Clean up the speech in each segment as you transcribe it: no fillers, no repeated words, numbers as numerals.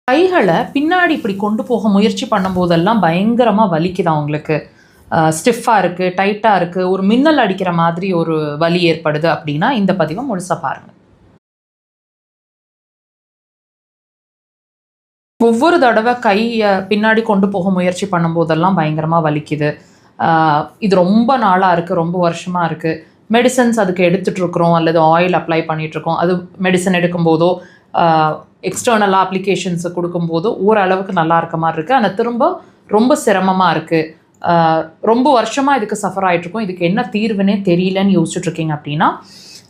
கைகளை பின்னாடி இப்படி கொண்டு போக முயற்சி பண்ணும்போதெல்லாம் பயங்கரமாக வலிக்குதா உங்களுக்கு? ஸ்டிஃபாக இருக்குது, டைட்டாக இருக்குது, ஒரு மின்னல் அடிக்கிற மாதிரி ஒரு வலி ஏற்படுது அப்படின்னா இந்த பதிவை முழுசாக பாருங்கள். ஒவ்வொரு தடவை கையை பின்னாடி கொண்டு போக முயற்சி பண்ணும்போதெல்லாம் பயங்கரமாக வலிக்குது. இது ரொம்ப நாளாக இருக்குது, ரொம்ப வருஷமாக இருக்குது. மெடிசன்ஸ் அதுக்கு எடுத்துகிட்ருக்குறோம் அல்லது ஆயில் அப்ளை பண்ணிகிட்ருக்கோம். அது மெடிசன் எடுக்கும்போதோ எக்ஸ்டர்னலாக அப்ளிகேஷன்ஸை கொடுக்கும்போதோ ஓரளவுக்கு நல்லா இருக்க மாதிரி இருக்குது. ஆனால் திரும்ப ரொம்ப சிரமமாக இருக்குது. ரொம்ப வருஷமாக இதுக்கு சஃபர் ஆகிட்ருக்கோம். இதுக்கு என்ன தீர்வுன்னே தெரியலன்னு யோசிச்சுட்ருக்கீங்க அப்படின்னா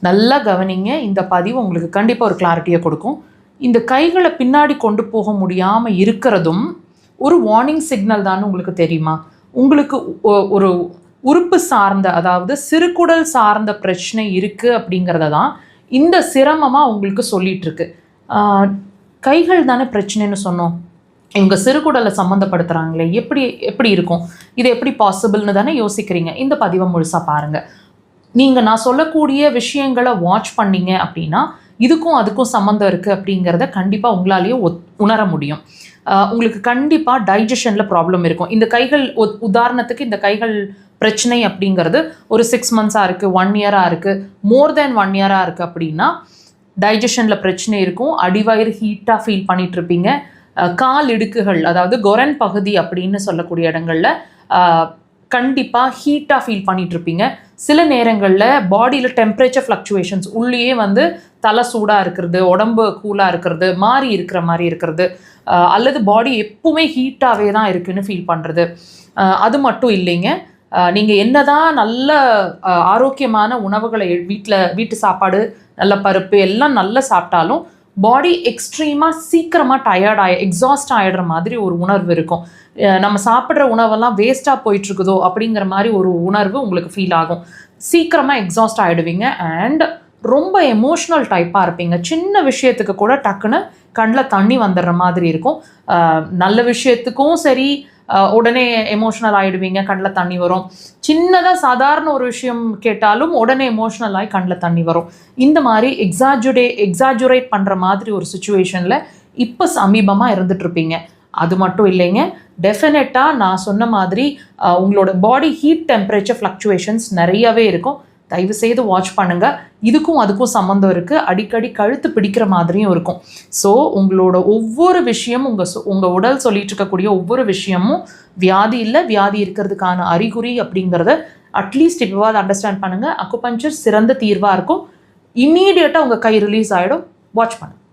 நல்லா கவனிங்க. இந்த பதிவு உங்களுக்கு கண்டிப்பாக ஒரு கிளாரிட்டியை கொடுக்கும். இந்த கைகளை பின்னாடி கொண்டு போக முடியாமல் இருக்கிறதும் ஒரு வார்னிங் சிக்னல் தான். உங்களுக்கு தெரியுமா? உங்களுக்கு ஒரு உறுப்பு சார்ந்த, அதாவது சிறுகுடல் சார்ந்த பிரச்சனை இருக்குது அப்படிங்கிறத தான் இந்த சிரமமாக உங்களுக்கு சொல்லிகிட்ருக்கு. கைகள் தானே பிரச்சனைன்னு சொன்னோம். இவங்க சிறுகுடலை சம்மந்தப்படுத்துகிறாங்களே, எப்படி இருக்கும், இது எப்படி பாசிபிள்னு தானே யோசிக்கிறீங்க. இந்த பதிவை முழுசாக பாருங்கள். நீங்கள் நான் சொல்லக்கூடிய விஷயங்களை வாட்ச் பண்ணிங்க அப்படின்னா இதுக்கும் அதுக்கும் சம்மந்தம் இருக்குது அப்படிங்கிறத கண்டிப்பாக உங்களாலேயே உணர முடியும். உங்களுக்கு கண்டிப்பாக டைஜஷனில் ப்ராப்ளம் இருக்கும். இந்த கைகள் உதாரணத்துக்கு இந்த கைகள் பிரச்சனை அப்படிங்கிறது ஒரு 6 months-ஆக இருக்குது, 1 year-ஆக இருக்குது, மோர் தேன் 1 year-ஆக இருக்குது அப்படின்னா டைஜஷனில் பிரச்சனை இருக்கும். அடிவயிறு ஹீட்டாக ஃபீல் பண்ணிகிட்ருப்பீங்க. கால் இடுக்குகள், அதாவது கொரன் பகுதி அப்படின்னு சொல்லக்கூடிய இடங்களில் கண்டிப்பாக ஹீட்டாக ஃபீல் பண்ணிகிட்ருப்பீங்க. சில நேரங்களில் பாடியில் டெம்பரேச்சர் ஃப்ளக்சுவேஷன்ஸ், உள்ளேயே தலை சூடாக இருக்கிறது, உடம்பு கூலாக இருக்கிறது, மாறி இருக்கிற மாதிரி இருக்கிறது, அல்லது பாடி எப்பவுமே ஹீட்டாகவே தான் இருக்குதுன்னு ஃபீல் பண்ணுறது. அது மட்டும் இல்லைங்க, நீங்கள் என்னதான் நல்ல ஆரோக்கியமான உணவுகளை வீட்டு சாப்பாடு, நல்ல பருப்பு எல்லாம் நல்லா சாப்பிட்டாலும் பாடி எக்ஸ்ட்ரீமாக சீக்கிரமாக எக்ஸாஸ்ட் ஆகிடுற மாதிரி ஒரு உணர்வு இருக்கும். நம்ம சாப்பிட்ற உணவெல்லாம் வேஸ்ட்டாக போயிட்டுருக்குதோ அப்படிங்கிற மாதிரி ஒரு உணர்வு உங்களுக்கு ஃபீல் ஆகும். சீக்கிரமாக எக்ஸாஸ்ட் ஆகிடுவீங்க. அண்ட் ரொம்ப எமோஷ்னல் டைப்பாக இருப்பீங்க. சின்ன விஷயத்துக்கு கூட டக்குன்னு கண்ணில் தண்ணி வந்துடுற மாதிரி இருக்கும். நல்ல விஷயத்துக்கும் சரி உடனே எமோஷ்னல் ஆகிடுவீங்க, கண்ணில் தண்ணி வரும். சின்னதாக சாதாரண ஒரு விஷயம் கேட்டாலும் உடனே எமோஷ்னல் ஆகி கண்ணில் தண்ணி வரும். இந்த மாதிரி எக்ஸாஜுரேட் பண்ணுற மாதிரி ஒரு சுச்சுவேஷனில் இப்போ சமீபமாக இருந்துகிட்ருப்பீங்க. அது மட்டும் இல்லைங்க, டெஃபினட்டாக நான் சொன்ன மாதிரி உங்களோட பாடி ஹீட் டெம்பரேச்சர் ஃப்ளக்சுவேஷன்ஸ் நிறையவே இருக்கும். தயவுசெய்து வாட்ச் பண்ணுங்கள். இதுக்கும் அதுக்கும் சம்மந்தம் இருக்குது. அடிக்கடி கழுத்து பிடிக்கிற மாதிரியும் இருக்கும். ஸோ உங்களோட ஒவ்வொரு விஷயமும் உங்கள் உடல் சொல்லிட்டு இருக்கக்கூடிய ஒவ்வொரு விஷயமும் வியாதி இல்லை, வியாதி இருக்கிறதுக்கான அறிகுறி அப்படிங்கிறத அட்லீஸ்ட் இப்போவாது அண்டர்ஸ்டாண்ட் பண்ணுங்கள். அக்குபஞ்சர் சிறந்த தீர்வாக இருக்கும். இம்மீடியட்டாக உங்கள் கை ரிலீஸ் ஆகிடும். வாட்ச் பண்ணுங்கள்.